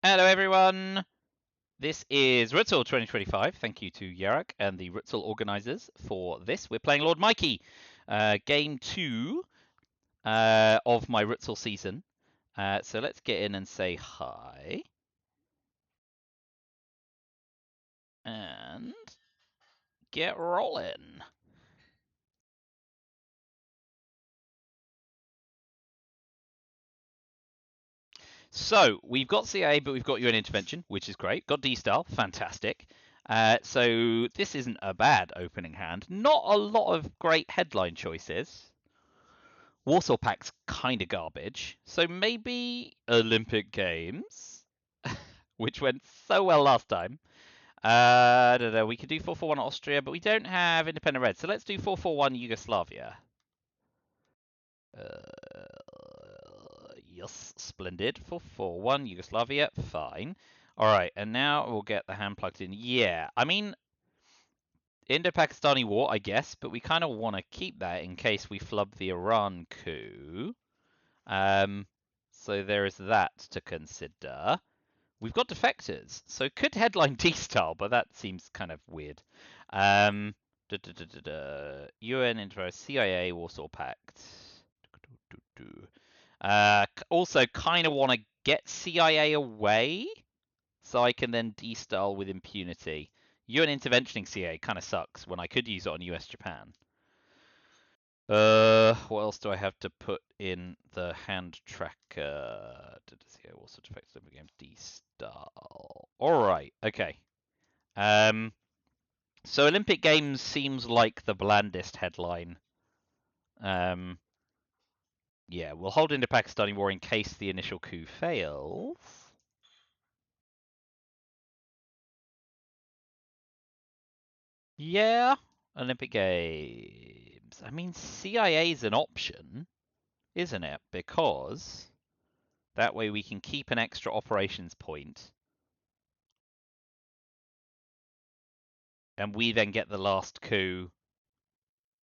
Hello everyone! This is RTSL 2025. Thank you to Yarak and the RTSL organisers for this. We're playing LordMikey, game 2 of my RTSL season. So let's get in and say hi. And get rolling. So we've got CA, but we've got UN intervention, which is great. Got D-Style, fantastic. So this isn't a bad opening hand. Not a lot of great headline choices. Warsaw Pack's kind of garbage. So maybe Olympic Games, which went so well last time. I don't know. We could do 4-4-1 Austria, but we don't have independent red. So let's do 4-4-1 Yugoslavia. Yes, splendid. 4-4-1 Yugoslavia, fine. All right, and now we'll get the hand plugged in. Yeah, I mean, Indo-Pakistani war, I guess, but we kind of want to keep that in case we flub the Iran coup. So there is that to consider. We've got defectors, so could headline D-Style, but that seems kind of weird. UN intro, CIA, Warsaw Pact. Also, kind of want to get CIA away, so I can then D-Style with impunity. UN interventioning CIA kind of sucks when I could use it on US Japan. What else do I have to put in the hand tracker? What sort of effects of the game? D-Style. Alright, okay. So Olympic Games seems like the blandest headline. Yeah, we'll hold into Pakistani war in case the initial coup fails. Yeah, Olympic Games. I mean, CIA's an option, isn't it? Because that way we can keep an extra operations point. And we then get the last coup.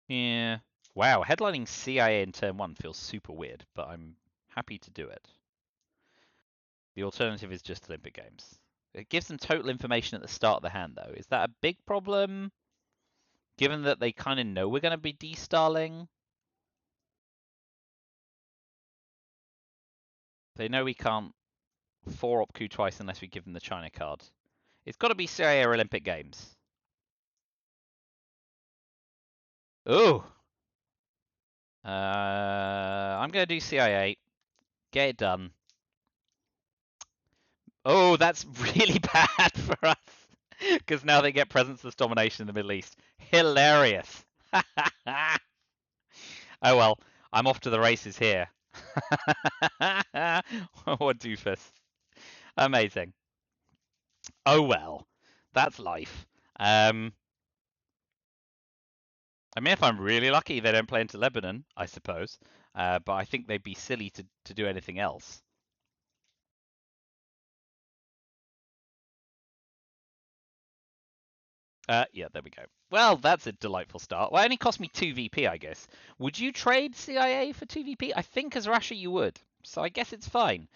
Yeah. Wow, headlining CIA in turn 1 feels super weird, but I'm happy to do it. The alternative is just Olympic Games. It gives them total information at the start of the hand, though. Is that a big problem? Given that they kind of know we're going to be D-Starling? They know we can't 4-op coup twice unless we give them the China card. It's got to be CIA or Olympic Games. Ooh! I'm going to do CIA. Get it done. Oh, that's really bad for us. Because now they get presence-less domination in the Middle East. Hilarious. Oh well, I'm off to the races here. What doofus. Amazing. Oh well, that's life. I mean, if I'm really lucky, they don't play into Lebanon, I suppose. But I think they'd be silly to do anything else. Yeah, there we go. Well, that's a delightful start. Well, it only cost me 2 VP, I guess. Would you trade CIA for 2 VP? I think as Russia you would. So I guess it's fine.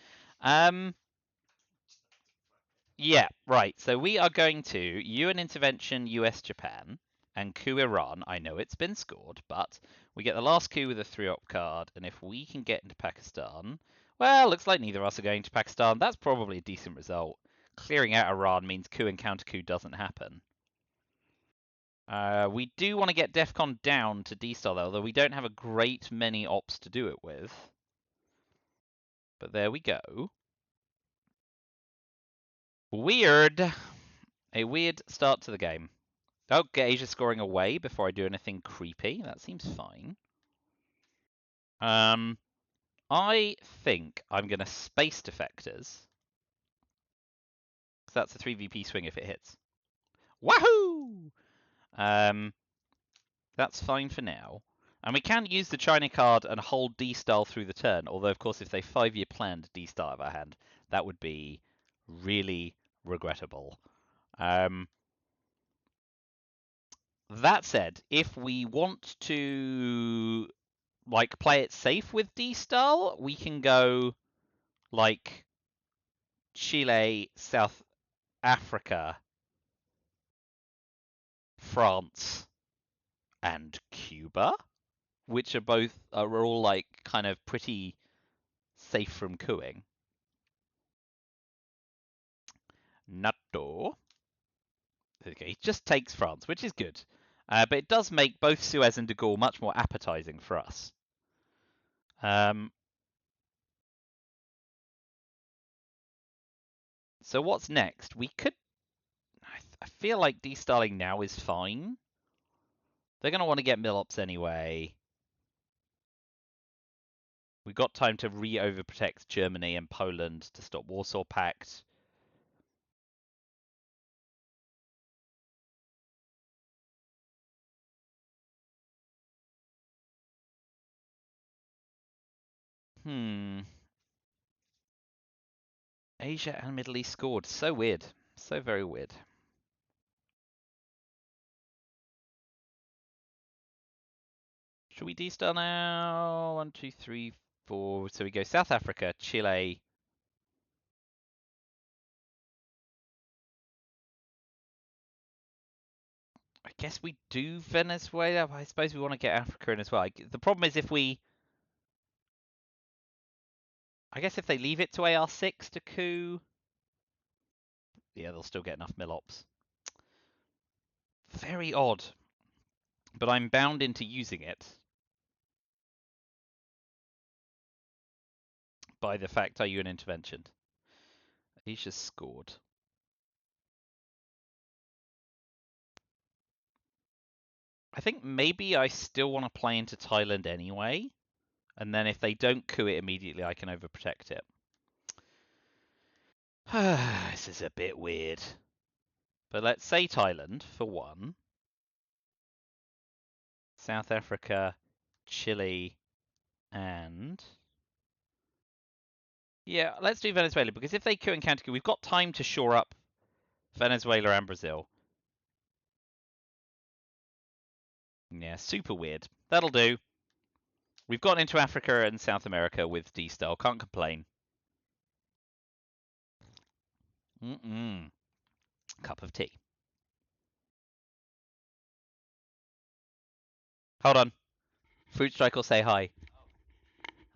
Yeah, right. So we are going to UN intervention US Japan and coup Iran. I know it's been scored, but we get the last coup with a 3-op card, and if we can get into Pakistan, well, looks like neither of us are going to Pakistan. That's probably a decent result. Clearing out Iran means coup and counter coup doesn't happen. We do want to get DEFCON down to D-Star, though, although we don't have a great many ops to do it with. But there we go. Weird. A weird start to the game. Oh, get Asia scoring away before I do anything creepy. That seems fine. I think I'm going to space defectors. Because that's a 3 VP swing if it hits. Wahoo! That's fine for now. And we can use the China card and hold D-Style through the turn. Although, of course, if they 5-year planned D-Style out of our hand, that would be really regrettable. That said, if we want to like play it safe with D-Style, we can go like Chile, South Africa, France, and Cuba, which are all like kind of pretty safe from cooing. NATO. Okay, he just takes France, which is good. But it does make both Suez and de Gaulle much more appetizing for us. So what's next? We could... I feel like destalling now is fine. They're going to want to get Milops anyway. We got time to re-overprotect Germany and Poland to stop Warsaw Pact. Asia and Middle East scored. So weird. So very weird. Should we destal now? 1, 2, 3, 4. So we go South Africa, Chile. I guess we do Venezuela. I suppose we want to get Africa in as well. The problem is if we... I guess if they leave it to AR6 to coup... Yeah, they'll still get enough Milops. Very odd. But I'm bound into using it by the fact I UN intervention. Asia's scored. I think maybe I still want to play into Thailand anyway. And then if they don't coup it immediately, I can overprotect it. This is a bit weird. But let's say Thailand for one. South Africa, Chile, and... Yeah, let's do Venezuela, because if they coup and counter coup, we've got time to shore up Venezuela and Brazil. Yeah, super weird. That'll do. We've gotten into Africa and South America with D-Style. Can't complain. Cup of tea. Hold on. Fruit Strike will say hi.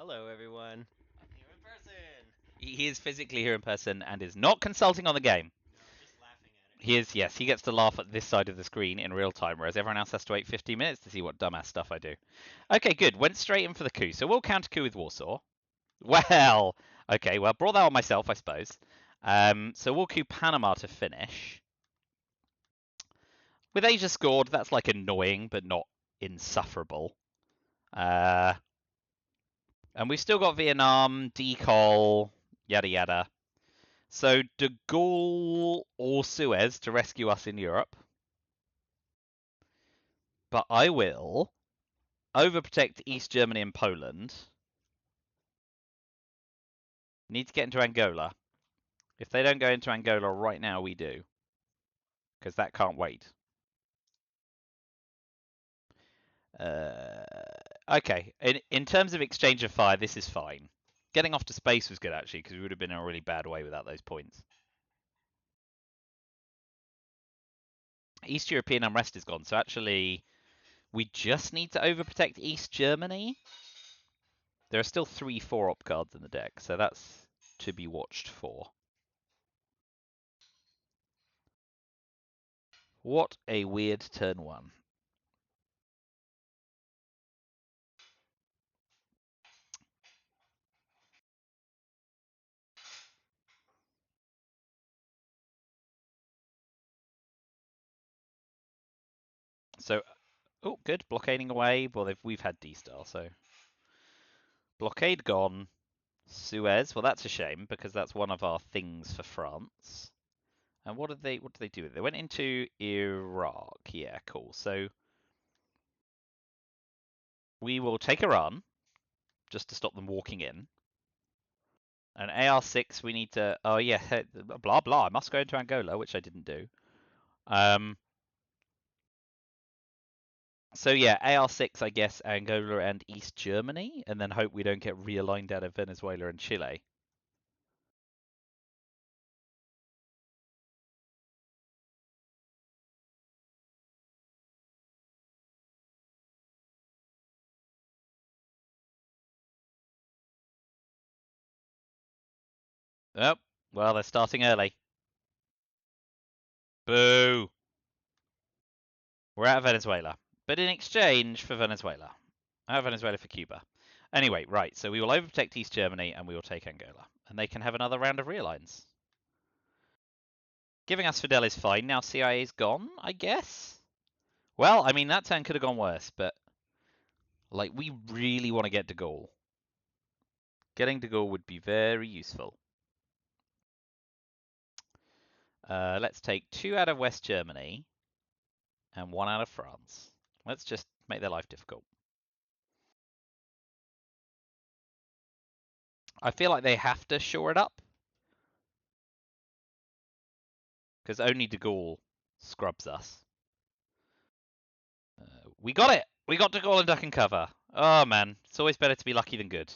Hello, everyone. I'm here in person. He is physically here in person and is not consulting on the game. No, I'm just laughing at it. He is, yes. He gets to laugh at this side of the screen in real time, whereas everyone else has to wait 15 minutes to see what dumbass stuff I do. Okay, good. Went straight in for the coup. So we'll counter coup with Warsaw. Well, okay. Well, brought that on myself, I suppose. So we'll coup Panama to finish. With Asia scored, that's like annoying, but not insufferable. And we've still got Vietnam, Decol, yada yada. So de Gaulle or Suez to rescue us in Europe. But I will overprotect East Germany and Poland. Need to get into Angola. If they don't go into Angola right now, we do. Because that can't wait. Okay, in terms of exchange of fire, this is fine. Getting off to space was good, actually, because we would have been in a really bad way without those points. East European unrest is gone, so actually, we just need to overprotect East Germany. There are still 3/4 op cards in the deck, so that's to be watched for. What a weird turn one. So, oh, good. Blockading away. Well, we've had D-Star, so. Blockade gone. Suez. Well, that's a shame, because that's one of our things for France. And what did they do? They went into Iraq. Yeah, cool. So, we will take Iran, just to stop them walking in. And AR6, we need to... Oh, yeah, blah, blah. I must go into Angola, which I didn't do. So yeah, AR6, I guess, Angola and East Germany, and then hope we don't get realigned out of Venezuela and Chile. Oh, well, they're starting early. Boo! We're out of Venezuela. But in exchange for Venezuela. Out of Venezuela for Cuba. Anyway, right, so we will overprotect East Germany and we will take Angola. And they can have another round of realigns. Giving us Fidel is fine. Now CIA's gone, I guess? Well, I mean, that turn could have gone worse, but... Like, we really want to get de Gaulle. Getting de Gaulle would be very useful. Let's take 2 out of West Germany and 1 out of France. Let's just make their life difficult. I feel like they have to shore it up. Because only de Gaulle scrubs us. We got it! We got de Gaulle and duck and cover. Oh man, it's always better to be lucky than good.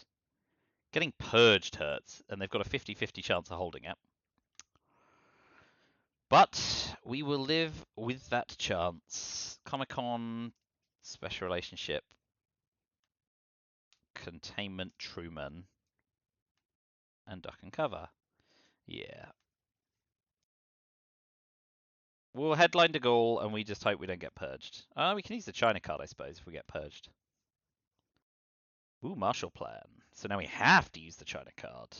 Getting purged hurts, and they've got a 50-50 chance of holding it. But we will live with that chance. Comic-Con, special relationship, containment, Truman, and duck and cover. Yeah. We'll headline de Gaulle, and we just hope we don't get purged. We can use the China card, I suppose, if we get purged. Ooh, Marshall Plan. So now we have to use the China card.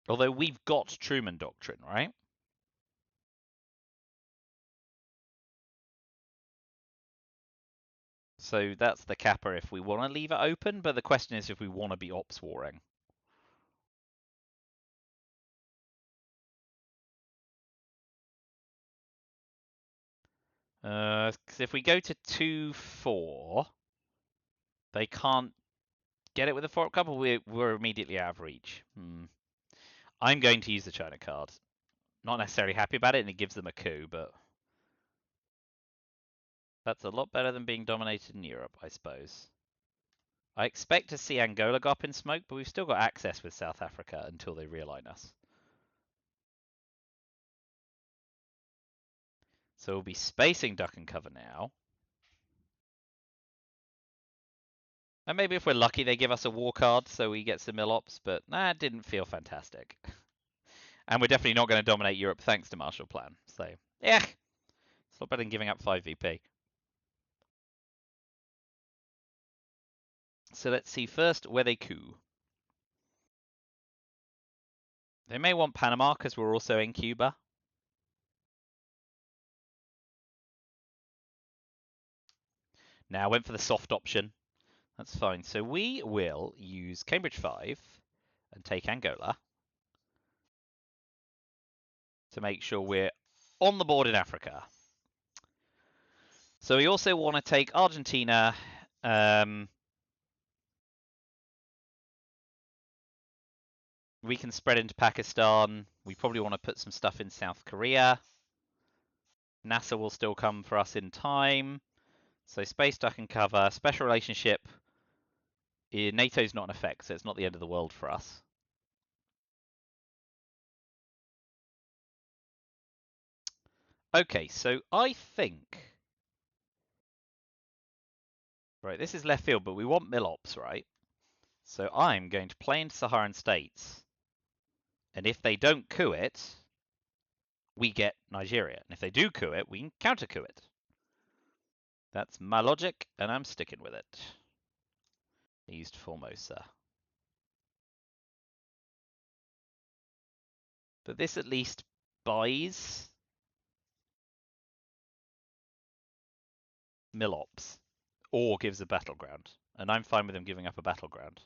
Although we've got Truman Doctrine, right? So that's the capper if we want to leave it open, but the question is if we want to be ops warring. Because if we go to 2-4, they can't get it with a 4-up couple. We're immediately out of reach. I'm going to use the China card. Not necessarily happy about it, and it gives them a coup, but that's a lot better than being dominated in Europe, I suppose. I expect to see Angola go up in smoke, but we've still got access with South Africa until they realign us. So we'll be spacing duck and cover now. And maybe if we're lucky, they give us a war card, so we get some mill-ops, but it didn't feel fantastic. And we're definitely not going to dominate Europe thanks to Marshall Plan. So, it's not better than giving up 5 VP. So let's see first where they coup. They may want Panama because we're also in Cuba. Now, I went for the soft option. That's fine. So we will use Cambridge 5 and take Angola to make sure we're on the board in Africa. So we also want to take Argentina. We can spread into Pakistan. We probably want to put some stuff in South Korea. NASA will still come for us in time. So space duck and cover. Special relationship. NATO's not in effect, so it's not the end of the world for us. Okay, so I think... Right, this is left field, but we want mill-ops, right? So I'm going to play into Saharan states. And if they don't coup it, we get Nigeria. And if they do coup it, we can counter-coup it. That's my logic, and I'm sticking with it. East Formosa. But this at least buys mill-ops. Or gives a battleground. And I'm fine with them giving up a battleground.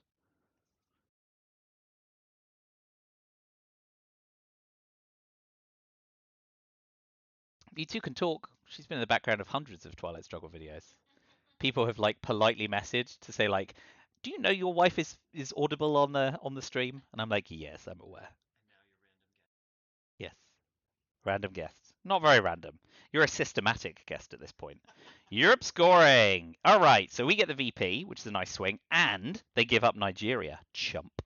You two can talk. She's been in the background of hundreds of Twilight Struggle videos. People have like politely messaged to say like, "Do you know your wife is audible on the stream?" And I'm like, "Yes, I'm aware." Yes, random guests. Not very random. You're a systematic guest at this point. Europe scoring. All right, so we get the VP, which is a nice swing, and they give up Nigeria. Chump.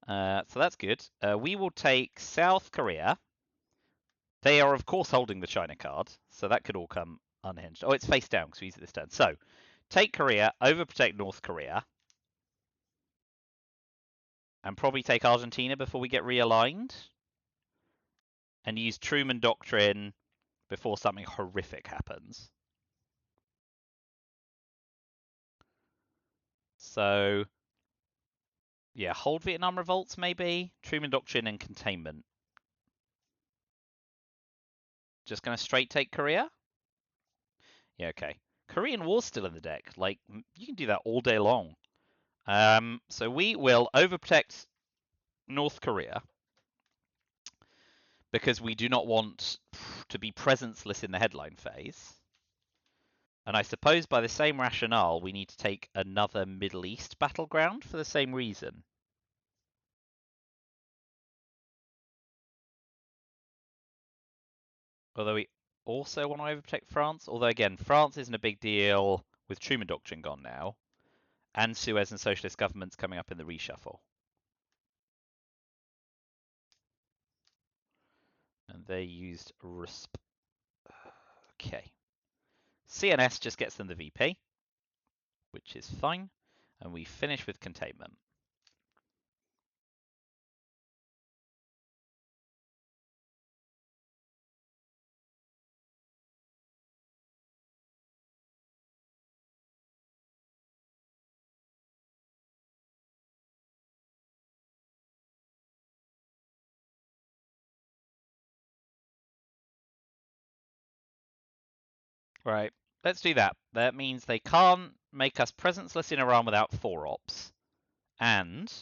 So that's good. We will take South Korea. They are, of course, holding the China card, so that could all come unhinged. Oh, it's face down because we use it this turn. So, take Korea, overprotect North Korea, and probably take Argentina before we get realigned, and use Truman Doctrine before something horrific happens. So, yeah, hold Vietnam revolts maybe, Truman Doctrine and containment. Just gonna straight take Korea? Yeah, okay. Korean War's still in the deck. Like, you can do that all day long. So we will overprotect North Korea because we do not want to be presenceless in the headline phase. And I suppose by the same rationale, we need to take another Middle East battleground for the same reason. Although we also want to overprotect France. Although, again, France isn't a big deal with Truman Doctrine gone now, and Suez and socialist governments coming up in the reshuffle. And they used RISP. Okay. CNS just gets them the VP, which is fine. And we finish with containment. Right, let's do that. That means they can't make us presenceless in Iran without 4-ops. And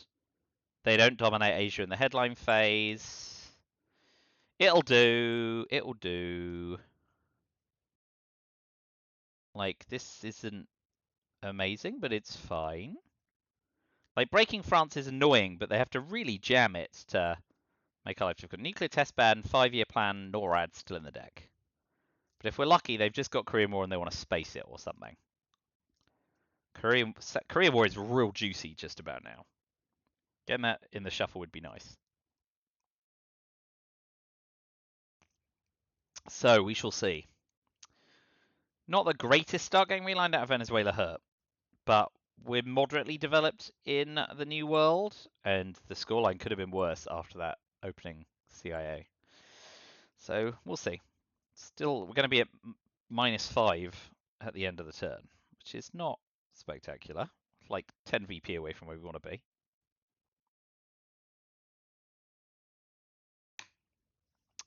they don't dominate Asia in the headline phase. It'll do. It'll do. Like, this isn't amazing, but it's fine. Like, breaking France is annoying, but they have to really jam it to make our life difficult. Nuclear test ban, 5-year plan, NORAD still in the deck. But if we're lucky, they've just got Korean War and they want to space it or something. Korean War is real juicy just about now. Getting that in the shuffle would be nice. So we shall see. Not the greatest start getting realigned out of Venezuela hurt, but we're moderately developed in the New World, and the scoreline could have been worse after that opening CIA. So we'll see. Still, we're going to be at -5 at the end of the turn, which is not spectacular. Like 10 VP away from where we want to be.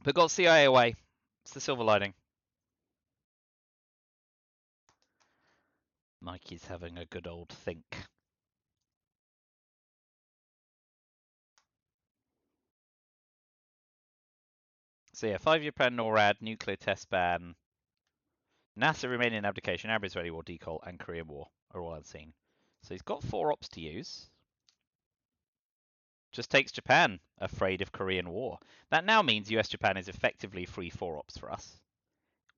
But got CIA away. It's the silver lining. Mikey's having a good old think. So yeah, 5-year plan, NORAD, nuclear test ban, NASA remaining in abdication, Arab Israeli war, decol, and Korean War are all unseen. So he's got 4-ops to use. Just takes Japan, afraid of Korean War. That now means US-Japan is effectively free 4-ops for us,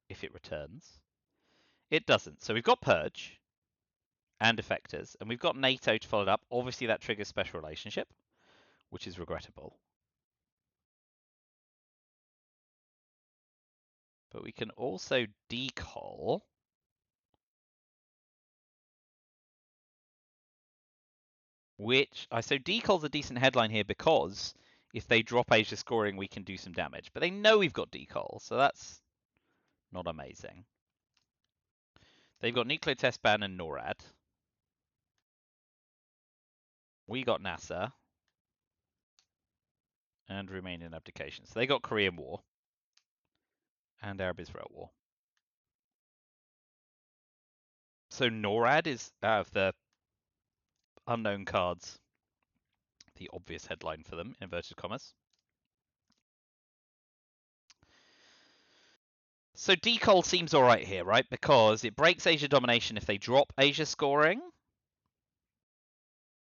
if it returns. It doesn't. So we've got Purge and Effectors, and we've got NATO to follow it up. Obviously that triggers special relationship, which is regrettable. But we can also decol. So decol's a decent headline here because if they drop Asia scoring, we can do some damage. But they know we've got decol, so that's not amazing. They've got nuclear test ban and NORAD. We got NASA and remain in abdication. So they got Korean War and Arab-Israel War. So NORAD is out of the unknown cards, the obvious headline for them, inverted commas. So decol seems all right here, right? Because it breaks Asia domination if they drop Asia scoring.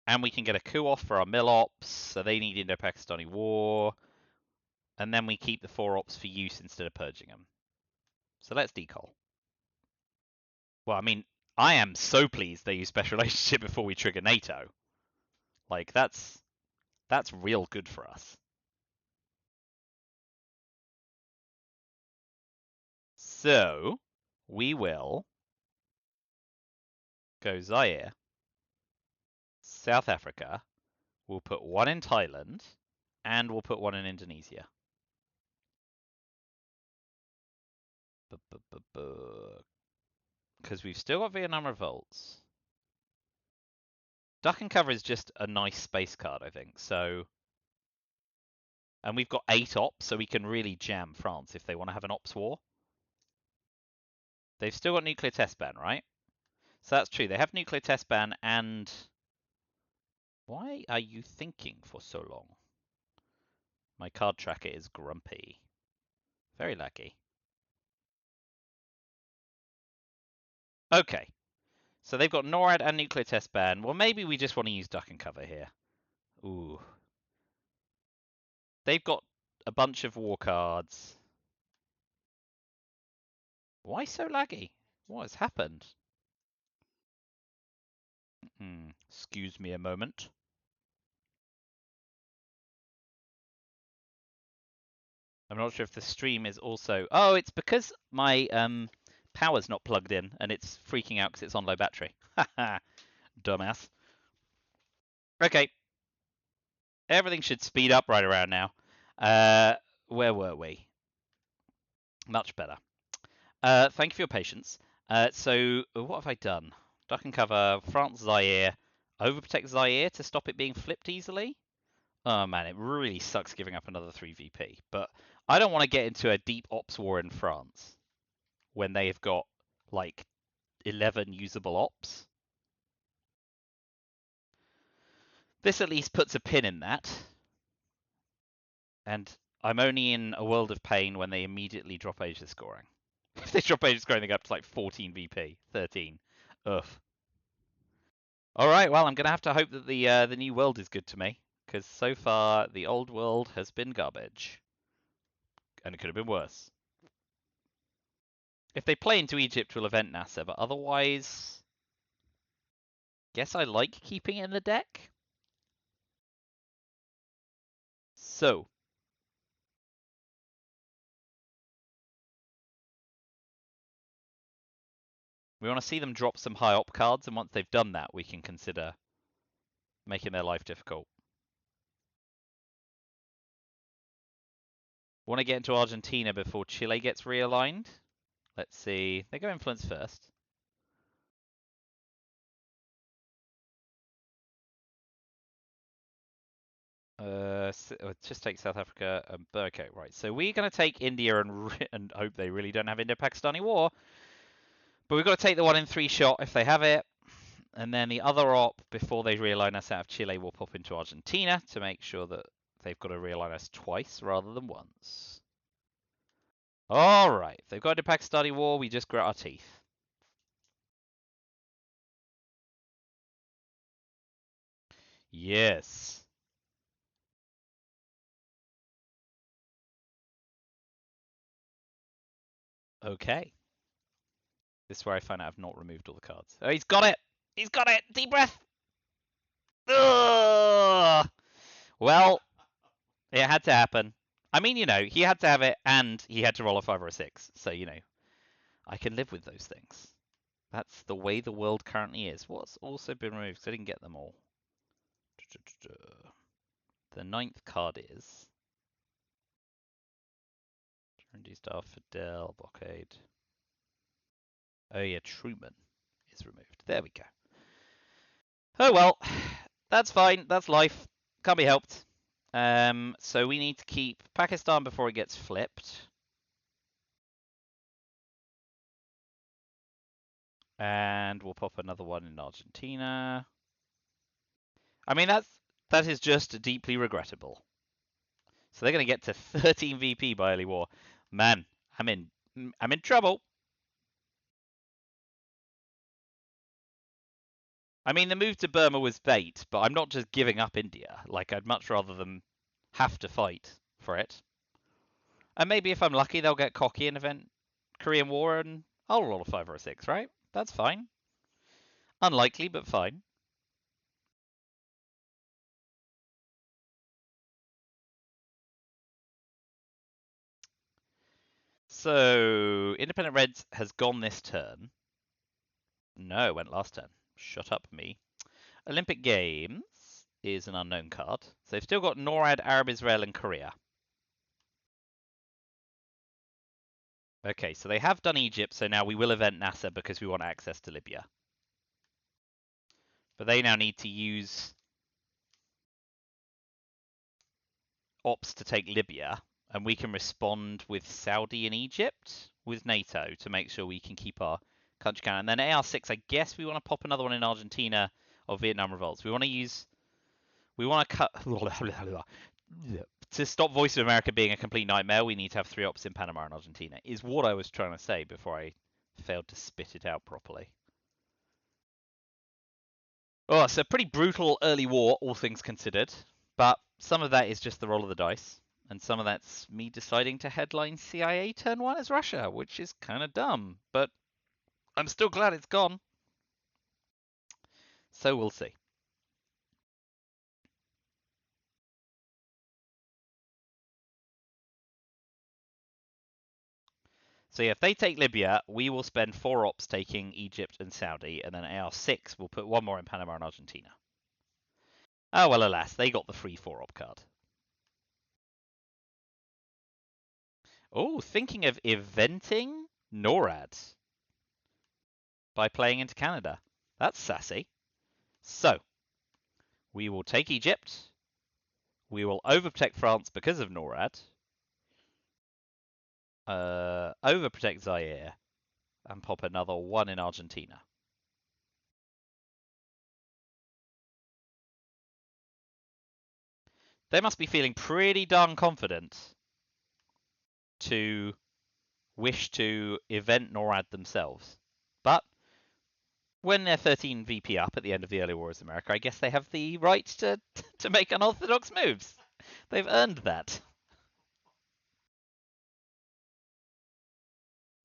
And we can get a coup off for our mill ops, so they need Indo-Pakistani war. And then we keep the 4-ops for use instead of purging them. So let's decol. Well, I mean, I am so pleased they use special relationship before we trigger NATO. Like, that's real good for us. So, we will go Zaire, South Africa, we'll put one in Thailand, and we'll put one in Indonesia. Because we've still got Vietnam revolts. Duck and cover is just a nice space card, I think. So, and we've got 8 ops, so we can really jam France if they want to have an ops war. They've still got nuclear test ban, right? So that's true. They have nuclear test ban and... Why are you thinking for so long? My card tracker is grumpy. Very laggy. Okay. So they've got NORAD and nuclear test ban. Well, maybe we just want to use duck and cover here. Ooh. They've got a bunch of war cards. Why so laggy? What has happened? Excuse me a moment. I'm not sure if the stream is also... Oh, it's because my power's not plugged in and it's freaking out because it's on low battery. Haha, dumbass. Okay. Everything should speed up right around now. Where were we? Much better. Thank you for your patience. So, what have I done? Duck and cover, France, Zaire. Overprotect Zaire to stop it being flipped easily? Oh man, it really sucks giving up another 3 VP. But I don't want to get into a deep ops war in France when they've got like 11 usable ops. This at least puts a pin in that. And I'm only in a world of pain when they immediately drop Asia scoring. If they drop Asia scoring, they go up to like 14 VP, 13. Ugh. All right, well, I'm going to have to hope that the new world is good to me, because so far the old world has been garbage. And it could have been worse. If they play into Egypt, we'll event NASA, but otherwise... Guess I like keeping it in the deck. So. We want to see them drop some high op cards, and once they've done that, we can consider making their life difficult. Want to get into Argentina before Chile gets realigned? Let's see. They go influence first. Just take South Africa. Okay, right. So we're going to take India and hope they really don't have Indo-Pakistani war. But we've got to take the 1 in 3 shot if they have it. And then the other op, before they realign us out of Chile, will pop into Argentina to make sure that they've got to realign us twice rather than once. All right. If they've got Indo-Pakistani war, we just grit our teeth. Yes. Okay. This is where I find out I've not removed all the cards. Oh, he's got it! He's got it! Deep breath! Ugh! Well, it had to happen. I mean, you know, he had to have it and he had to roll a 5 or a 6. So, you know, I can live with those things. That's the way the world currently is. What's also been removed? Because I didn't get them all. The 9th card is... Trendy Star, Fidel, Blockade. Oh yeah, Truman is removed. There we go. Oh well, that's fine. That's life. Can't be helped. So we need to keep Pakistan before it gets flipped. And we'll pop another one in Argentina. I mean, that is just deeply regrettable. So they're going to get to 13 VP by early war. Man, I'm in trouble. I mean, the move to Burma was bait, but I'm not just giving up India. Like, I'd much rather them have to fight for it. And maybe if I'm lucky, they'll get cocky and event Korean War, and I'll roll a 5 or a 6, right? That's fine. Unlikely, but fine. So, Independent Reds has gone this turn. No, it went last turn. Shut up, me. Olympic Games is an unknown card. So they've still got NORAD, Arab Israel, and Korea. Okay, so they have done Egypt, so now we will event Nasser because we want access to Libya. But they now need to use ops to take Libya, and we can respond with Saudi and Egypt with NATO to make sure we can keep our country count. And then AR6, I guess we want to pop another one in Argentina or Vietnam revolts. We want to cut to stop Voice of America being a complete nightmare. We need to have 3 ops in Panama and Argentina. Is what I was trying to say before I failed to spit it out properly. Oh, so pretty brutal early war, all things considered. But some of that is just the roll of the dice. And some of that's me deciding to headline CIA turn 1 as Russia, which is kind of dumb. But I'm still glad it's gone. So we'll see. So yeah, if they take Libya, we will spend 4 ops taking Egypt and Saudi, and then AR6 will put 1 more in Panama and Argentina. Oh, well, alas, they got the free 4 op card. Oh, thinking of eventing NORAD by playing into Canada. That's sassy. So, we will take Egypt. We will overprotect France because of NORAD. Overprotect Zaire. And pop another 1 in Argentina. They must be feeling pretty darn confident to wish to event NORAD themselves. But when they're 13 VP up at the end of the early wars of America, I guess they have the right to make unorthodox moves. They've earned that.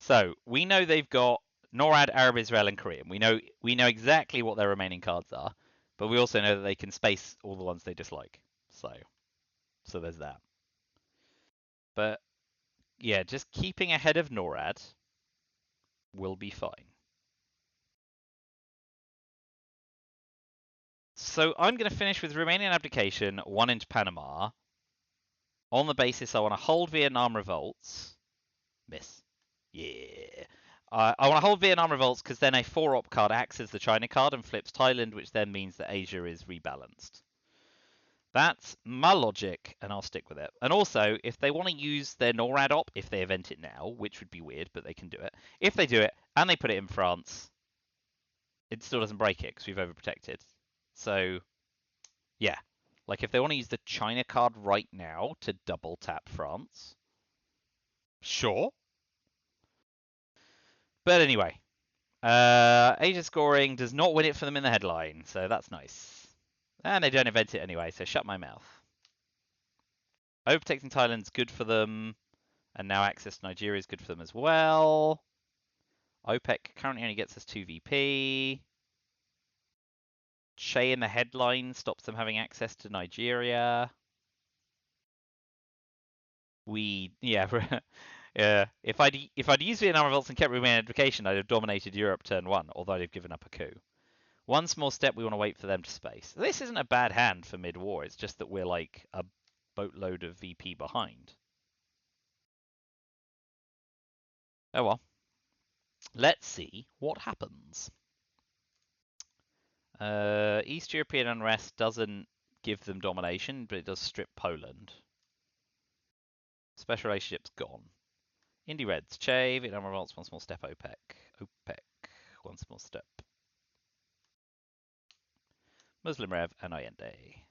So we know they've got NORAD, Arab Israel, and Korean. We know exactly what their remaining cards are, but we also know that they can space all the ones they dislike. So there's that. But yeah, just keeping ahead of NORAD will be fine. So I'm going to finish with Romanian abdication, 1 into Panama, on the basis I want to hold Vietnam revolts. Miss. Yeah. I want to hold Vietnam revolts because then a 4 op card acts as the China card and flips Thailand, which then means that Asia is rebalanced. That's my logic, and I'll stick with it. And also, if they want to use their NORAD op, if they event it now, which would be weird, but they can do it. If they do it, and they put it in France, it still doesn't break it because we've overprotected. So, yeah. Like, if they want to use the China card right now to double tap France, sure. But anyway, Asia scoring does not win it for them in the headline, so that's nice. And they don't event it anyway, so shut my mouth. Overprotecting Thailand's good for them, and now access to Nigeria is good for them as well. OPEC currently only gets us 2 VP. Che in the headline stops them having access to Nigeria. Yeah. If I'd used Vietnam revolts and kept Romanian education, I'd have dominated Europe turn 1, although they've given up a coup. 1 small step, we want to wait for them to space. This isn't a bad hand for mid-war, it's just that we're like a boatload of VP behind. Oh well. Let's see what happens. East European unrest doesn't give them domination, but it does strip Poland. Special relationship's gone. Indie Reds, Che, Vietnam revolts, 1 small step, OPEC, 1 small step. Muslim Rev, and Allende.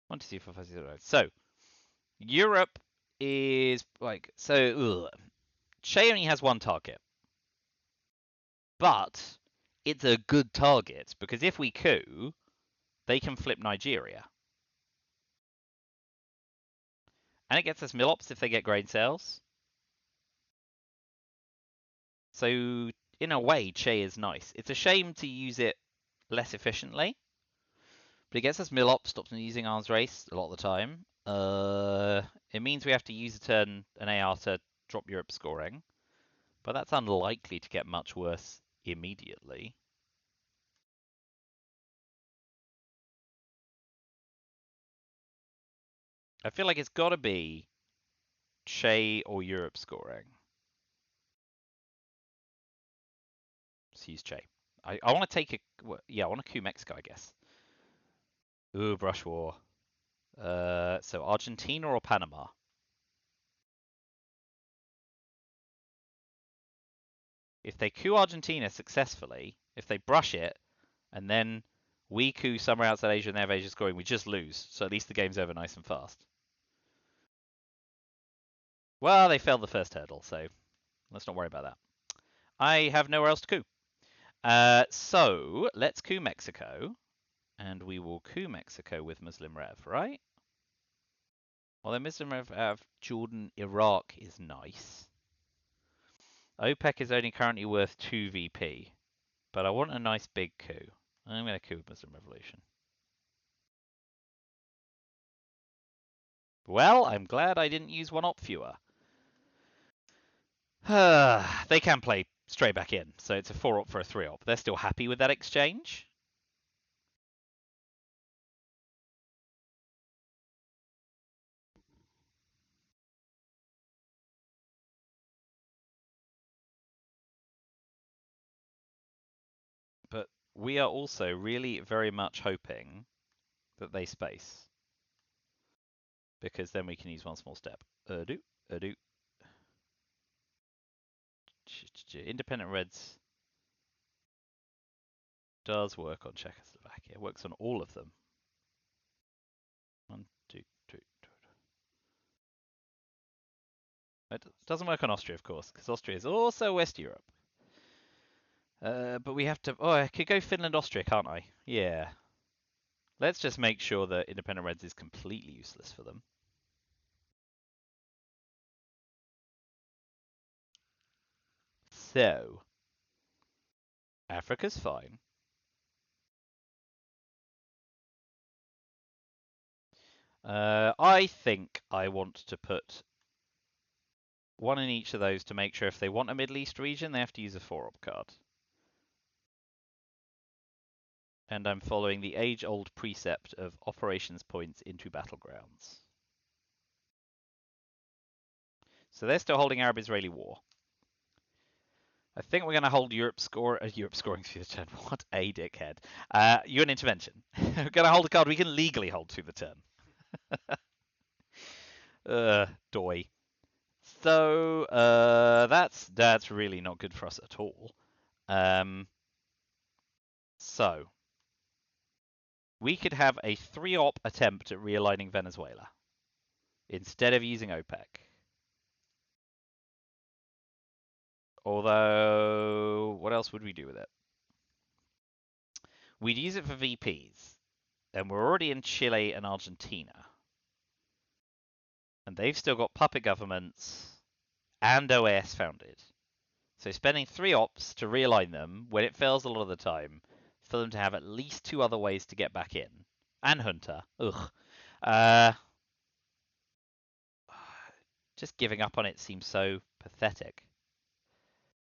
1, 2, 3, 4, 5, 6, 7, 8. So, Europe is like, Che only has 1 target. But it's a good target because if we coup, they can flip Nigeria. And it gets us Milops if they get grain sales. So, in a way, Che is nice. It's a shame to use it less efficiently. But it gets us Milops, stops them using arms race a lot of the time. It means we have to use an AR to drop Europe scoring, but that's unlikely to get much worse immediately. I feel like it's got to be Che or Europe scoring. Let's use Che. I want to take a... Yeah, I want to coup Mexico, I guess. Ooh, brush war. So Argentina or Panama? If they coup Argentina successfully, if they brush it, and then we coup somewhere outside Asia and they have Asia scoring, we just lose. So at least the game's over nice and fast. Well, they failed the first hurdle, so let's not worry about that. I have nowhere else to coup. So let's coup Mexico, and we will coup Mexico with Muslim Rev, right? Although Muslim Rev have Jordan, Iraq is nice. OPEC is only currently worth 2 VP, but I want a nice big coup. I'm going to coup with Muslim Revolution. Well, I'm glad I didn't use one op fewer. They can play straight back in, so it's a 4 op for a 3 op. They're still happy with that exchange. But we are also really very much hoping that they space, because then we can use one small step. Independent Reds does work on Czechoslovakia. It works on all of them. 1, 2, 3. It doesn't work on Austria, of course, because Austria is also West Europe. But we have to... Oh, I could go Finland, Austria, can't I? Yeah. Let's just make sure that Independent Reds is completely useless for them. So, Africa's fine. I think I want to put one in each of those to make sure if they want a Middle East region, they have to use a 4-op card. And I'm following the age-old precept of operations points into battlegrounds. So they're still holding Arab-Israeli war. I think we're going to hold Europe scoring through the turn. What a dickhead. UN intervention. We're going to hold a card we can legally hold through the turn. Doy. So that's really not good for us at all. So we could have a 3-op attempt at realigning Venezuela instead of using OPEC. Although, what else would we do with it? We'd use it for VPs, and we're already in Chile and Argentina. And they've still got puppet governments and OAS founded. So spending 3 ops to realign them when it fails a lot of the time, for them to have at least 2 other ways to get back in. And Junta. Ugh. Just giving up on it seems so pathetic.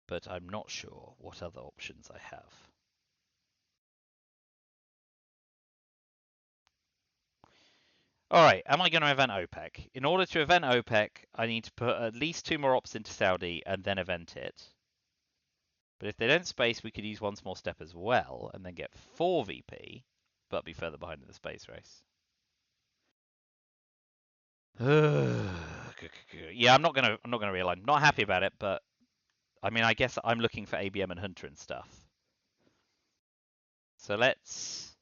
But I'm not sure what other options I have. Alright, am I going to event OPEC? In order to event OPEC, I need to put at least 2 more ops into Saudi and then event it. But if they don't space, we could use one small step as well, and then get 4 VP, but be further behind in the space race. Yeah, I'm not gonna realign. Not happy about it, but I mean, I guess I'm looking for ABM and Hunter and stuff. So let's.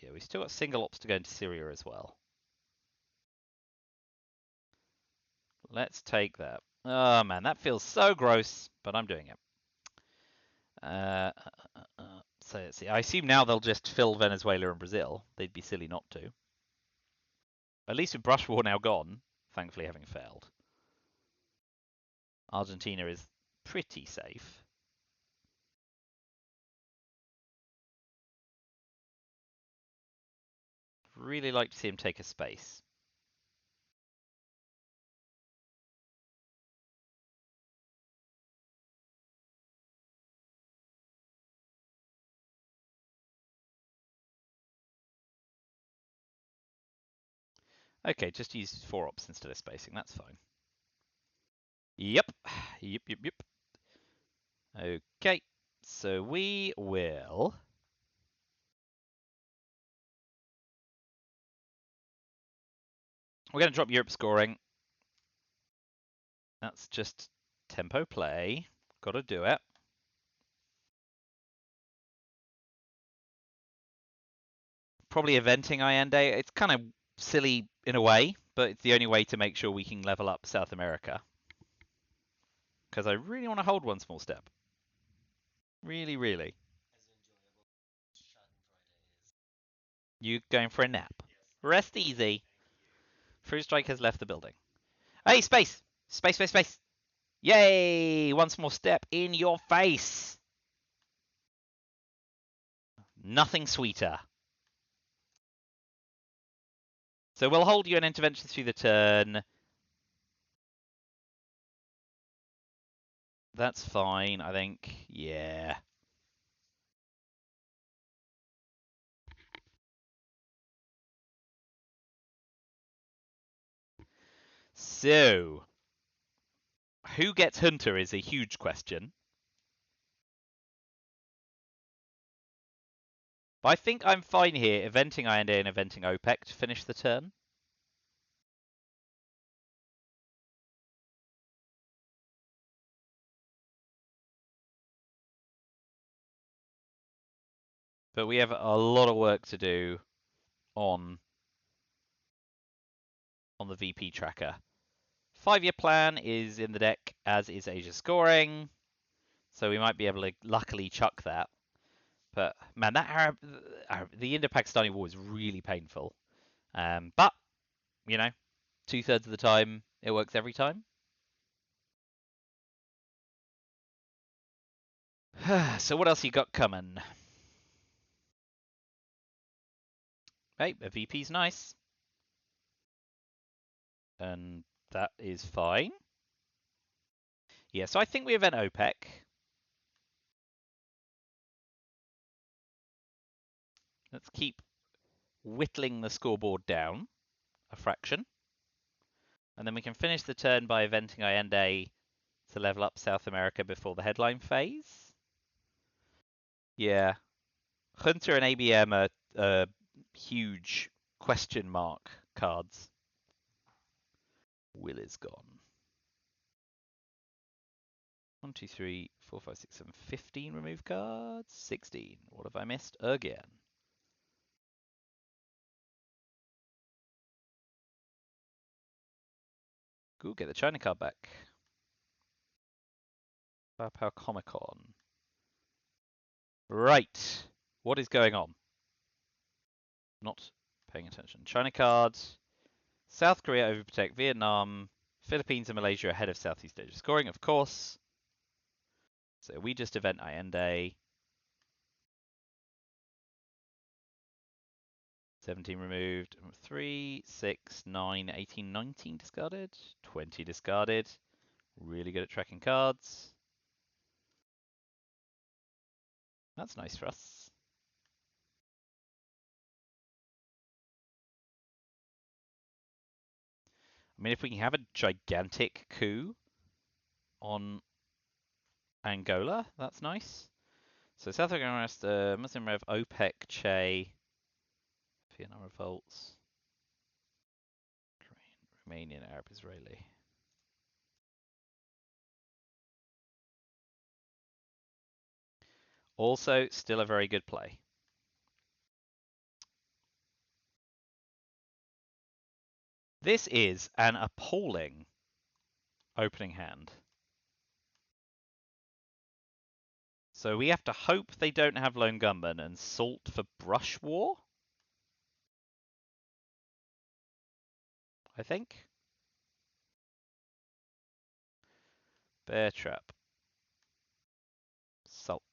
Yeah, we still got single ops to go into Syria as well. Let's take that. Oh man, that feels so gross, but I'm doing it. So let's see. I assume now they'll just fill Venezuela and Brazil. They'd be silly not to. At least with brush war now gone, thankfully having failed. Argentina is pretty safe. really like to see him take a space. Okay, just use 4 ops instead of spacing. That's fine. Yep. Yep, yep, yep. Okay, so we will... We're going to drop Europe scoring. That's just tempo play. Got to do it. Probably eventing Allende. It's kind of silly in a way, but it's the only way to make sure we can level up South America. Because I really want to hold one small step. Really, really. You going for a nap? Yes. Rest easy. Fruit Strike has left the building. Hey, space! Space, space, space! Yay! One small step in your face! Nothing sweeter. So we'll hold you an intervention through the turn. That's fine, I think. Yeah. So, who gets Hunter is a huge question. But I think I'm fine here, eventing INA and eventing OPEC to finish the turn. But we have a lot of work to do on the VP tracker. 5-year plan is in the deck, as is Asia scoring. So we might be able to luckily chuck that. But man, that the Indo-Pakistani war is really painful. But, you know, 2/3 of the time, it works every time. So what else you got coming? Hey, a VP's nice. And that is fine. Yeah, so I think we event OPEC. Let's keep whittling the scoreboard down a fraction. And then we can finish the turn by eventing Allende to level up South America before the headline phase. Yeah. Hunter and ABM are huge question mark cards. Will is gone. 1, 2, 3, 4, 5, 6, 7, 15 remove cards. 16. What have I missed? Again. Good, get the China card back. Firepower Comic Con. Right. What is going on? Not paying attention. China cards. South Korea overprotect Vietnam. Philippines and Malaysia ahead of Southeast Asia scoring, of course. So we just event Allende. 17 removed. 3, 6, 9, 18, 19 discarded. 20 discarded. Really good at tracking cards. That's nice for us. I mean, if we can have a gigantic coup on Angola, that's nice. So South African arrest, Muslim Rev, OPEC, Che, Vietnam revolts, Romanian, Arab, Israeli. Also, still a very good play. This is an appalling opening hand. So we have to hope they don't have Lone Gunman and Salt for Brush War? I think. Bear Trap. Salt.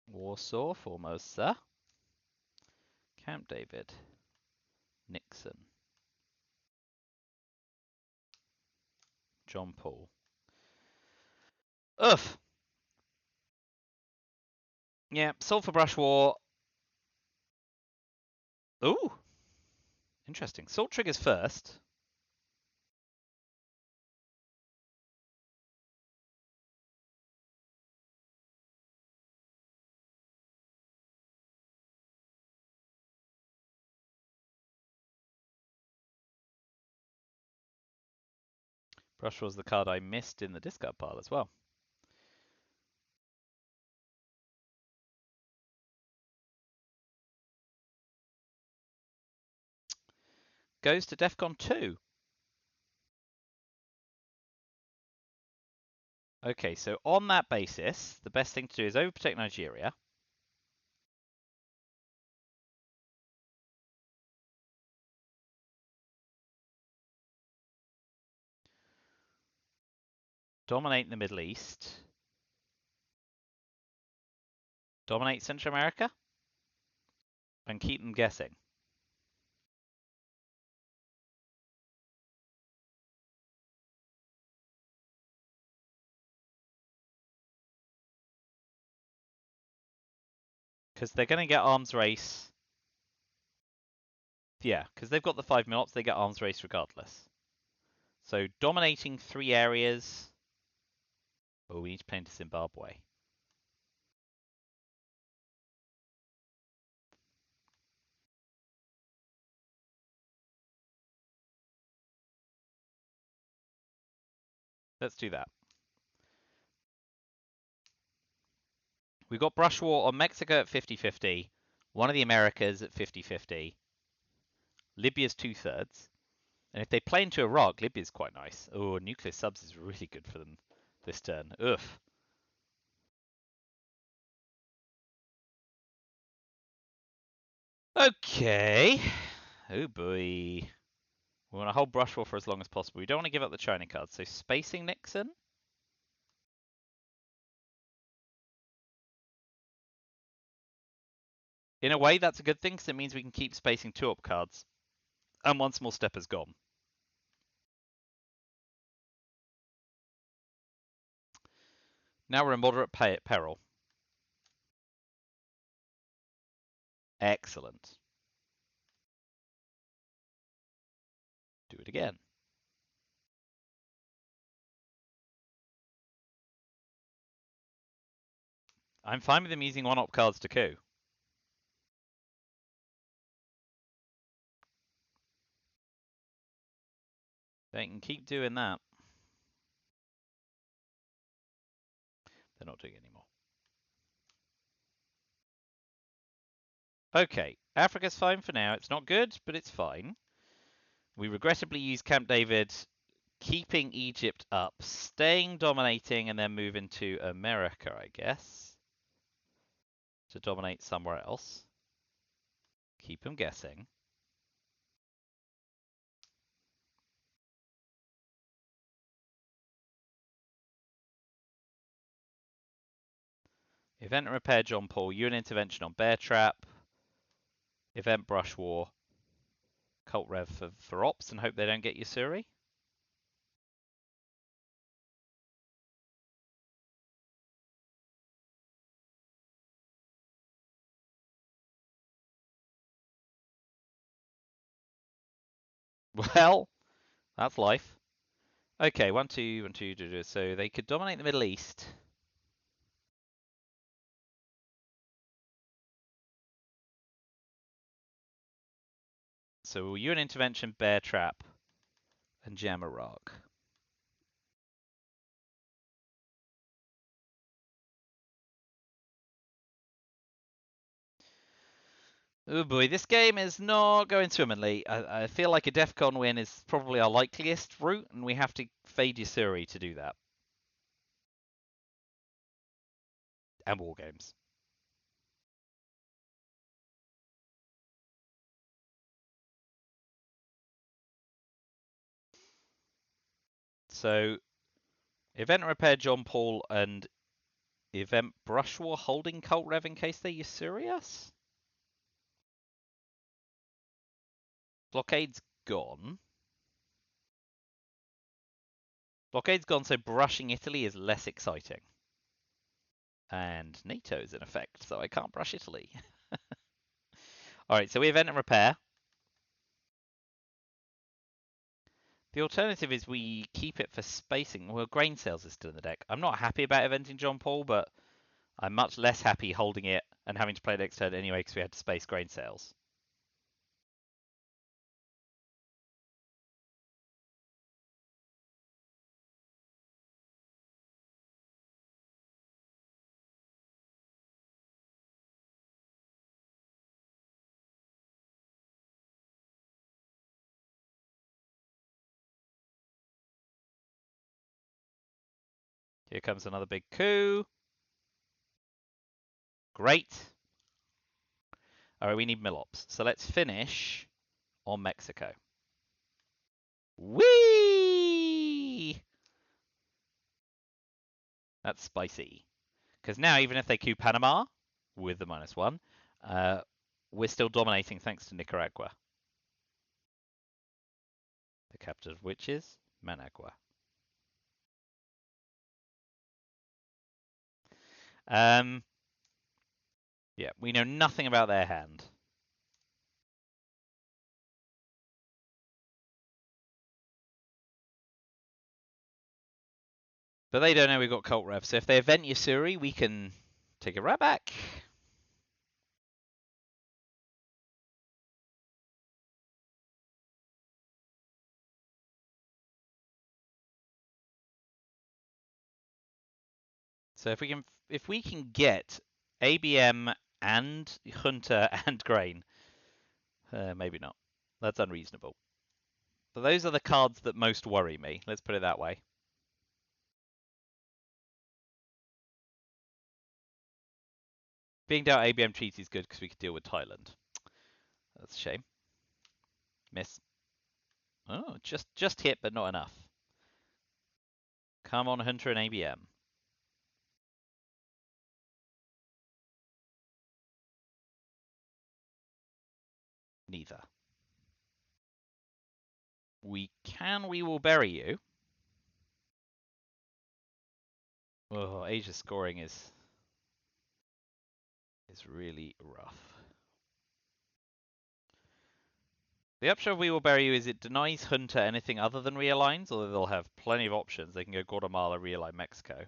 Warsaw, Formosa. Camp David. Nixon. John Paul. Oof. Yeah, Sulphur Brush War. Ooh. Interesting. Salt triggers first. Brush was the card I missed in the discard pile as well. Goes to DEFCON 2. Okay, so on that basis, the best thing to do is overprotect Nigeria. Dominate the Middle East. Dominate Central America. And keep them guessing. Because they're going to get arms race. Yeah, because they've got the 5 mil ops, they get arms race regardless. So dominating 3 areas. Oh, we need to play into Zimbabwe. Let's do that. We've got Brush War on Mexico at 50-50. One of the Americas at 50-50. Libya's 2/3. And if they play into Iraq, Libya's quite nice. Oh, nuclear subs is really good for them this turn. Oof. Okay. Oh boy. We want to hold Brush War for as long as possible. We don't want to give up the China cards. So spacing Nixon. In a way, that's a good thing because it means we can keep spacing 2-up cards. And one small step is gone. Now we're in moderate peril. Excellent. Do it again. I'm fine with them using 1-up cards to coup. They can keep doing that. They're not doing it anymore. Okay, Africa's fine for now. It's not good, but it's fine. We regrettably use Camp David, keeping Egypt up, staying dominating, and then move into America, I guess, to dominate somewhere else. Keep them guessing. Event and repair John Paul, UN intervention on Bear Trap. Event Brush War. Cult Rev for ops and hope they don't get Yusuri. Well, that's life. Okay, 1, 2, 1, 2. So they could dominate the Middle East. So UN intervention, Bear Trap, and jam Iraq. Oh boy, this game is not going swimmingly. I feel like a DEFCON win is probably our likeliest route, and we have to fade Yusuri to do that. And War Games. So, Event Repair John Paul and Event Brush War holding Cult Rev in case they Yusuri us? Blockade's gone. Blockade's gone, so brushing Italy is less exciting. And NATO's in effect, so I can't brush Italy. Alright, so we event and repair. The alternative is we keep it for spacing. Well, grain sales is still in the deck. I'm not happy about eventing John Paul, but I'm much less happy holding it and having to play next turn anyway because we had to space grain sales. Here comes another big coup. Great. Alright, we need Millops. So let's finish on Mexico. Whee! That's spicy. Because now, even if they coup Panama with the -1, we're still dominating thanks to Nicaragua. The capital of which is Managua. Yeah, we know nothing about their hand. But they don't know we've got Cult Rev, so if they event Yasuri, we can take it right back. So if we can get ABM and Hunter and Grain, maybe not. That's unreasonable. But those are the cards that most worry me. Let's put it that way. Being down ABM treaty is good because we could deal with Thailand. That's a shame. Miss. Oh, just hit, but not enough. Come on, Hunter and ABM. Neither. We will bury you. Oh, Asia scoring is really rough. The upshot of We Will Bury You is it denies Hunter anything other than realigns, although they'll have plenty of options. They can go Guatemala, realign Mexico.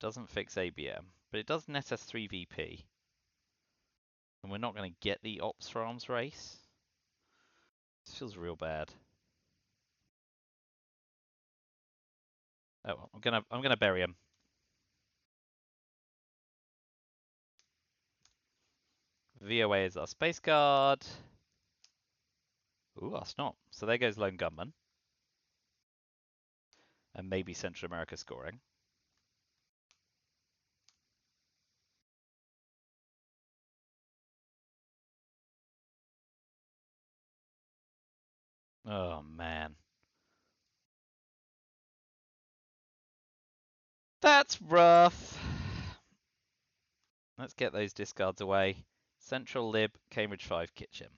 Doesn't fix ABM, but it does net us 3 VP. And we're not going to get the Ops for Arms Race. This feels real bad. Oh, well, I'm gonna bury him. VOA is our Space Guard. Ooh, us not. So there goes Lone Gunman. And maybe Central America scoring. Oh, man. That's rough. Let's get those discards away. Central Lib, Cambridge 5, Kitchen.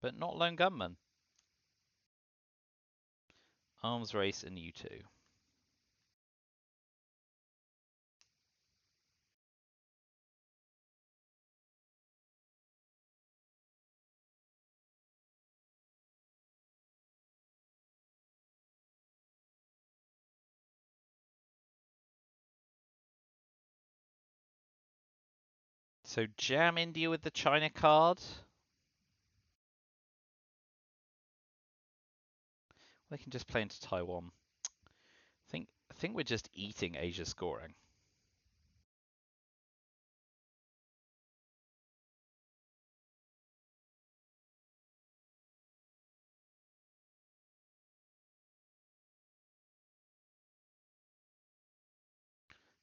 But not Lone Gunman. Arms Race and U2. So jam India with the China card. They can just play into Taiwan. I think we're just eating Asia scoring.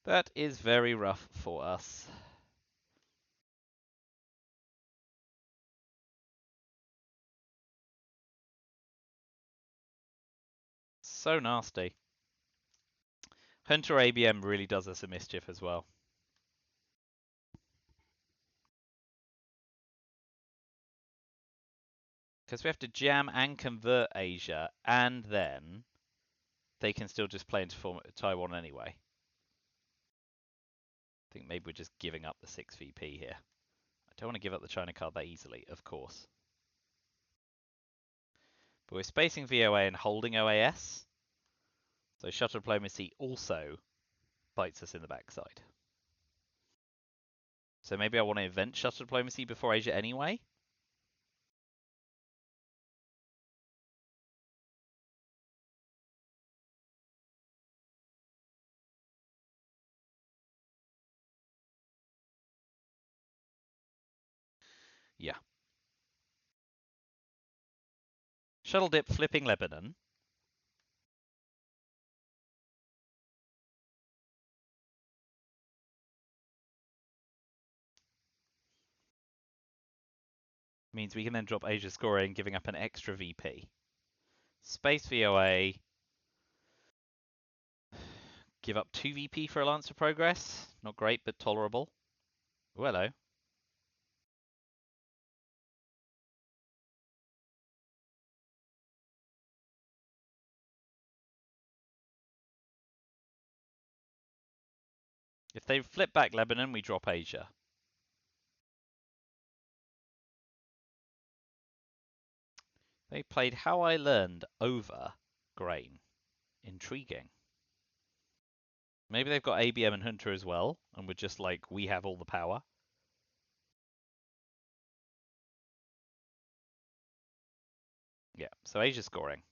That is very rough for us. So nasty. Hunter ABM really does us a mischief as well. Because we have to jam and convert Asia, and then they can still just play into Taiwan anyway. I think maybe we're just giving up the 6 VP here. I don't want to give up the China card that easily, of course. But we're spacing VOA and holding OAS. So shuttle diplomacy also bites us in the backside. So maybe I want to invent shuttle diplomacy before Asia anyway. Yeah. Shuttle dip flipping Lebanon. Means we can then drop Asia scoring, giving up an extra VP. Space VOA. Give up 2 VP for Alliance of Progress. Not great, but tolerable. Oh, hello. If they flip back Lebanon, we drop Asia. They played How I Learned over Grain. Intriguing. Maybe they've got ABM and Hunter as well, and we're just like, we have all the power. Yeah, so Asia scoring.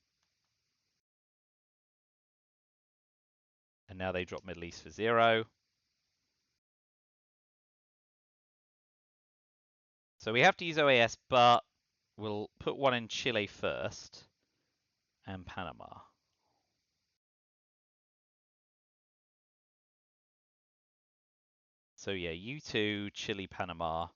And now they drop Middle East for 0. So we have to use OAS, but we'll put one in Chile first and Panama. So yeah, U2, Chile, Panama.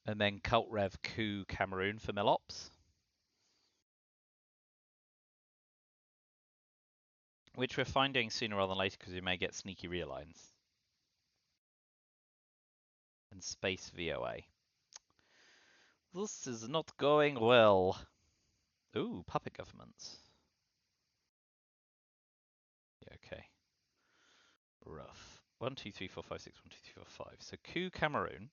And then Cult Rev Coup Cameroon for Milops. Which we're fine doing sooner rather than later because we may get sneaky realigns. And Space VOA. This is not going well. Ooh, puppet governments. Yeah, okay. Rough. 1, 2, 3, 4, 5, 6, 1, 2, 3, 4, 5. So Coup Cameroon.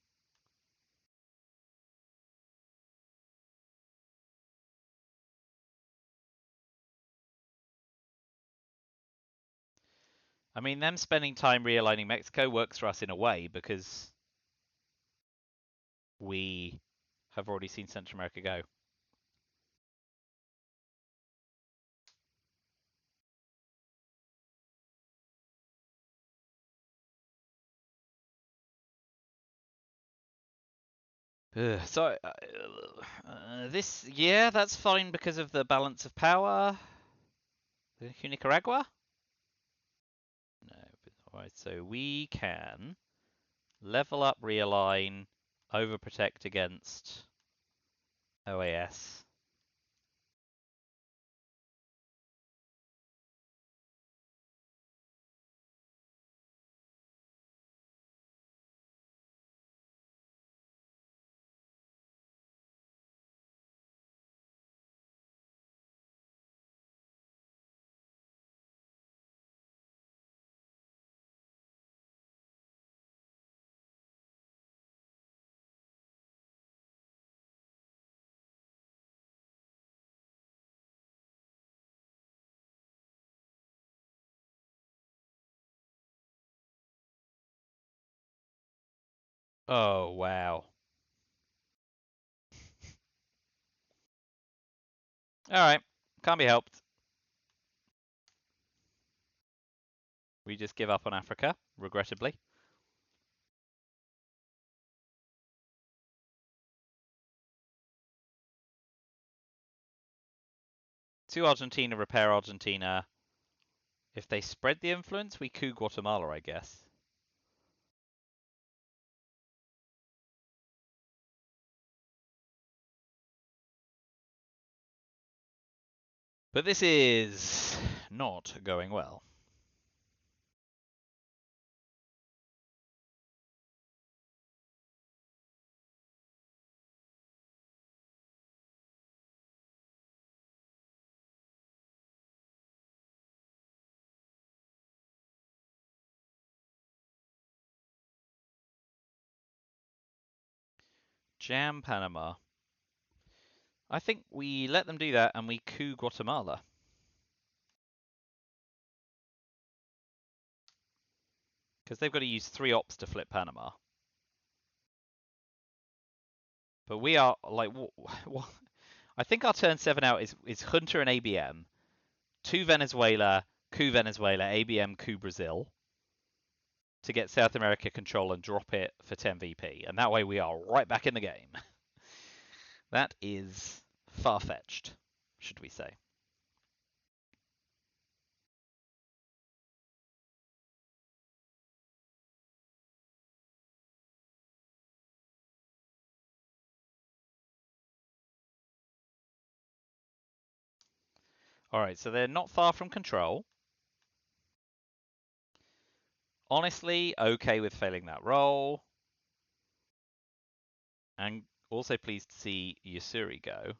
I mean, them spending time realigning Mexico works for us in a way because we have already seen Central America go. So this, yeah, that's fine because of the balance of power. Nicaragua? No. Alright, so we can level up, realign, overprotect against OAS. Oh, wow. Alright, can't be helped. We just give up on Africa, regrettably. To Argentina, repair Argentina. If they spread the influence, we coup Guatemala, I guess. But this is not going well. Jam Panama. I think we let them do that and we coup Guatemala. Because they've got to use 3 ops to flip Panama. But we are like, I think our turn 7 out is Hunter and ABM, 2 Venezuela, coup Venezuela, ABM, coup Brazil, to get South America control and drop it for 10 VP. And that way we are right back in the game. That is far-fetched, should we say. Alright, so they're not far from control. Honestly, okay with failing that roll. And also pleased to see Yasuri go.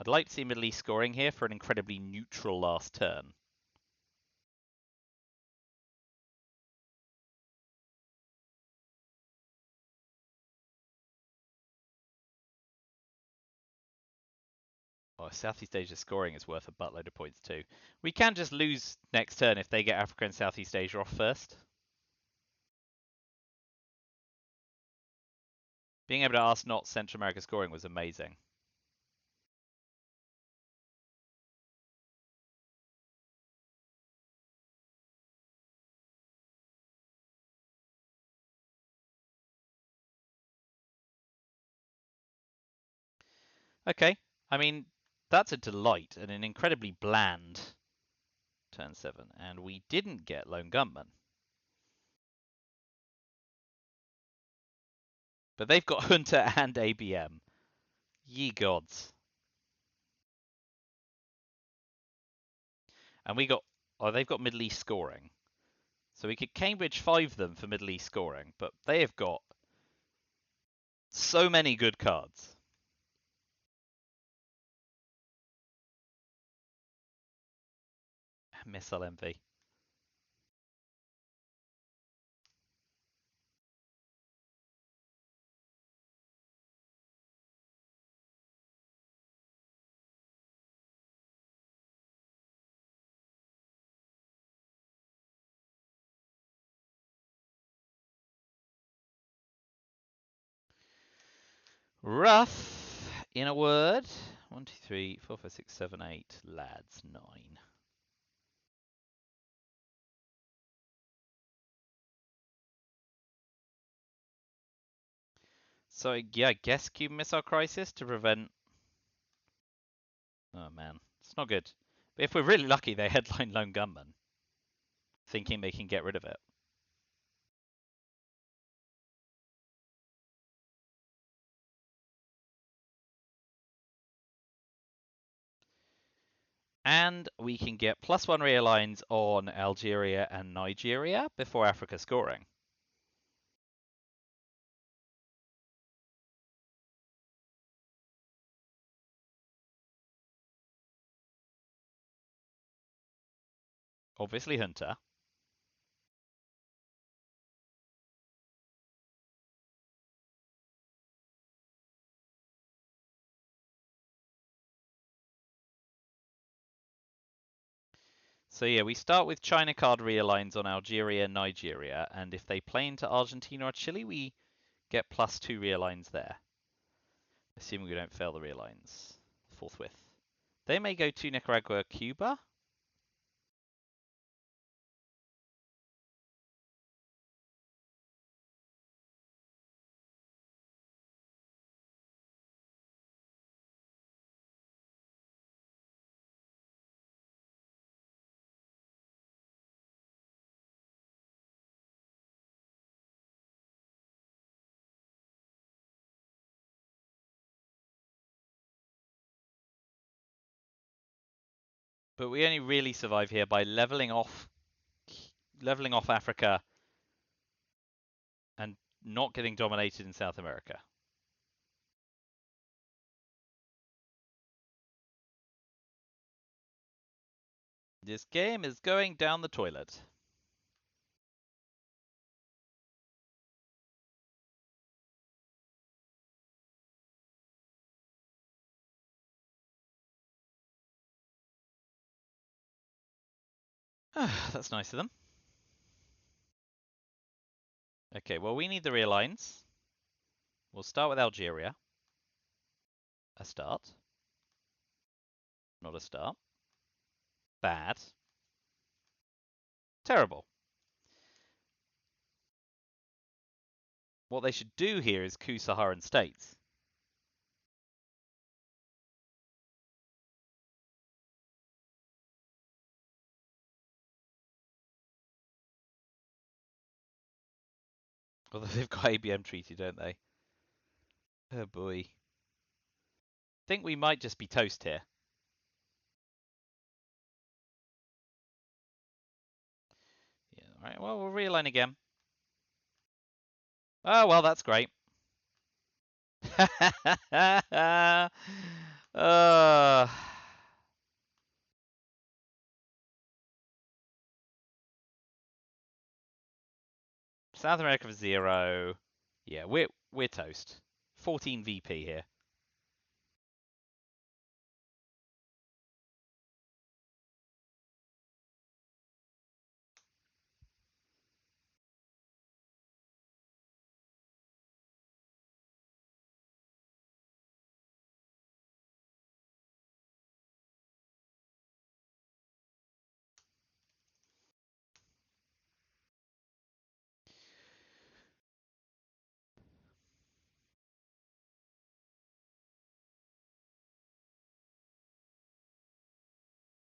I'd like to see Middle East scoring here for an incredibly neutral last turn. Oh, Southeast Asia scoring is worth a buttload of points too. We can just lose next turn if they get Africa and Southeast Asia off first. Being able to ask not Central America scoring was amazing. Okay, I mean, that's a delight and an incredibly bland turn 7. And we didn't get Lone Gunman. But they've got Hunter and ABM. Ye gods. And we got, oh, they've got Middle East scoring. So we could Cambridge 5 them for Middle East scoring, but they have got so many good cards. Missile Envy. Rough, in a word. 1, 2, 3, 4, 5, 6, 7, 8. Lads, 9. So, yeah, I guess Cuban Missile Crisis to prevent... Oh, man. It's not good. But if we're really lucky, they headline Lone Gunman, thinking they can get rid of it. And we can get +1 realigns on Algeria and Nigeria before Africa scoring. Obviously Hunter. So yeah, we start with China card realigns on Algeria, Nigeria, and if they play into Argentina or Chile, we get +2 realigns there. Assuming we don't fail the realigns forthwith. They may go to Nicaragua, Cuba. But we only really survive here by leveling off Africa and not getting dominated in South America. This game is going down the toilet. That's nice of them. Okay, well, we need the rear lines. We'll start with Algeria. A start. Not a start. Bad. Terrible. What they should do here is coup Saharan states. Although they've got ABM treaty, don't they? Oh boy. I think we might just be toast here. Yeah, alright, well, we'll realign again. Oh, well, that's great. uh, South America for 0. Yeah, we're toast. 14 VP here.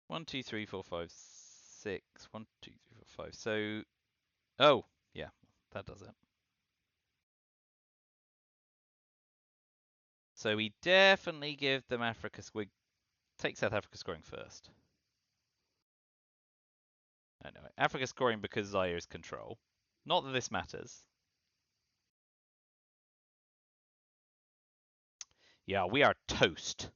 One, two, three, four, five, six. 1, 2, 3, 4, 5. So, oh, yeah, that does it. So we definitely give them Africa. We take South Africa scoring first. I know Africa scoring because Zaire's control. Not that this matters. Yeah, we are toast.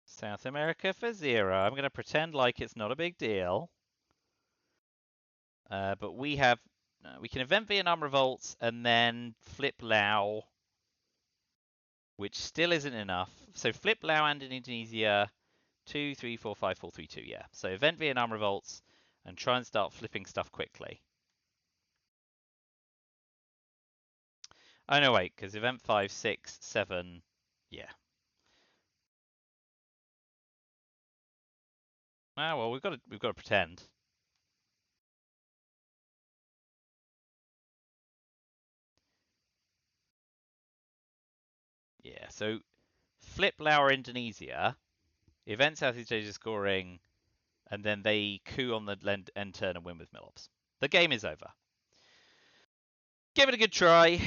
South America for 0. I'm going to pretend like it's not a big deal. But we have, we can event Vietnam revolts and then flip Lao, which still isn't enough. So flip Lao and Indonesia, 2, 3, 4, 5, 4, 3, 2. Yeah. So event Vietnam revolts and try and start flipping stuff quickly. Oh no, wait, because event 5, 6, 7. Yeah. Ah, well, we've got to pretend. Yeah. So flip Lao Indonesia, event Southeast Asia scoring, and then they coup on the end turn and win with Millops. The game is over. Give it a good try.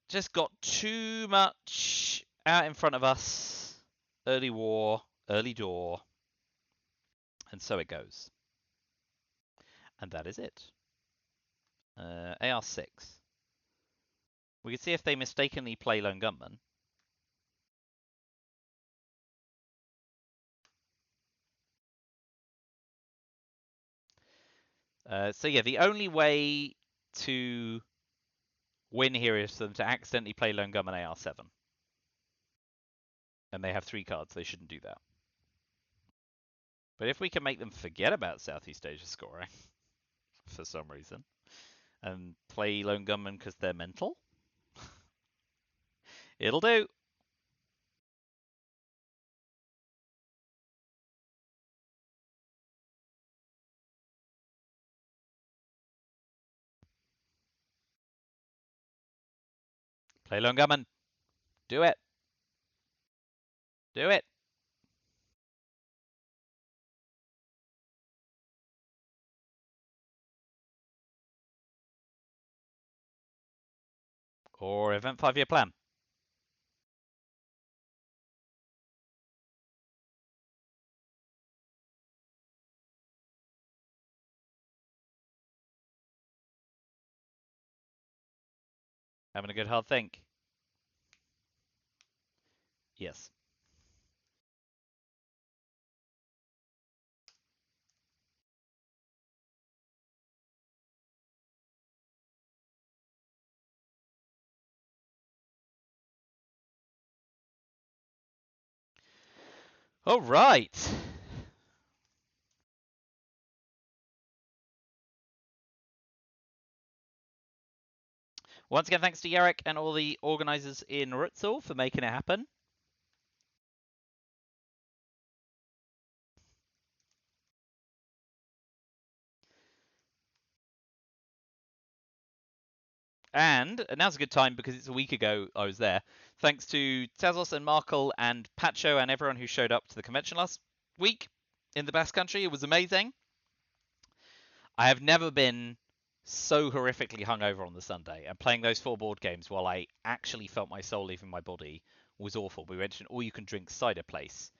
Just got too much out in front of us. Early war, early door. And so it goes. And that is it. AR6. We can see if they mistakenly play Lone Gunman. So yeah, the only way to win here is for them to accidentally play Lone Gunman AR7. And they have 3 cards, they shouldn't do that. But if we can make them forget about Southeast Asia scoring for some reason and play Lone Gunman because they're mental, it'll do. Play Lone Gunman. Do it. Do it. Or event 5-year plan. Having a good hard think. Yes. All right. Once again, thanks to Yarek and all the organisers in Rutzel for making it happen. And now's a good time because it's a week ago I was there. Thanks to Tezos and Markle and Pacho and everyone who showed up to the convention last week in the Basque Country. It was amazing. I have never been so horrifically hungover on the Sunday, and playing those 4 board games while I actually felt my soul leaving my body was awful. We went to an all-you-can-drink cider place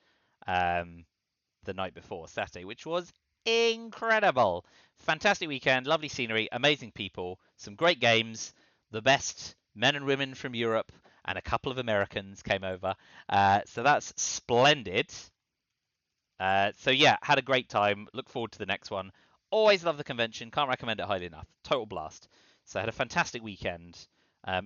the night before, Saturday, which was incredible. Fantastic weekend, lovely scenery, amazing people, some great games, the best men and women from Europe, and a couple of Americans came over. So that's splendid. So yeah, had a great time. Look forward to the next one. Always love the convention. Can't recommend it highly enough. Total blast. So I had a fantastic weekend.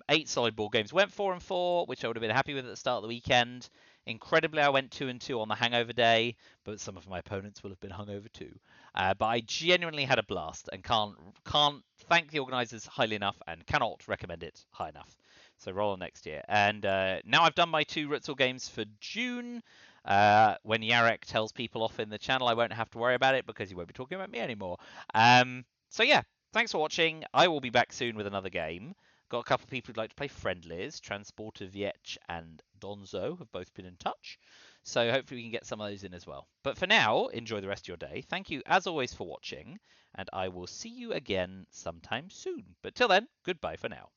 8 solid board games. Went 4-4, which I would have been happy with at the start of the weekend. Incredibly, I went 2-2 on the hangover day, but some of my opponents will have been hungover too. But I genuinely had a blast and can't thank the organisers highly enough and cannot recommend it high enough. So roll on next year. And now I've done my 2 Ritzel games for June. When Yarek tells people off in the channel, I won't have to worry about it because he won't be talking about me anymore. So yeah, thanks for watching. I will be back soon with another game. Got a couple of people who'd like to play friendlies. Transporter Vietch and Donzo have both been in touch. So hopefully we can get some of those in as well. But for now, enjoy the rest of your day. Thank you as always for watching, and I will see you again sometime soon. But till then, goodbye for now.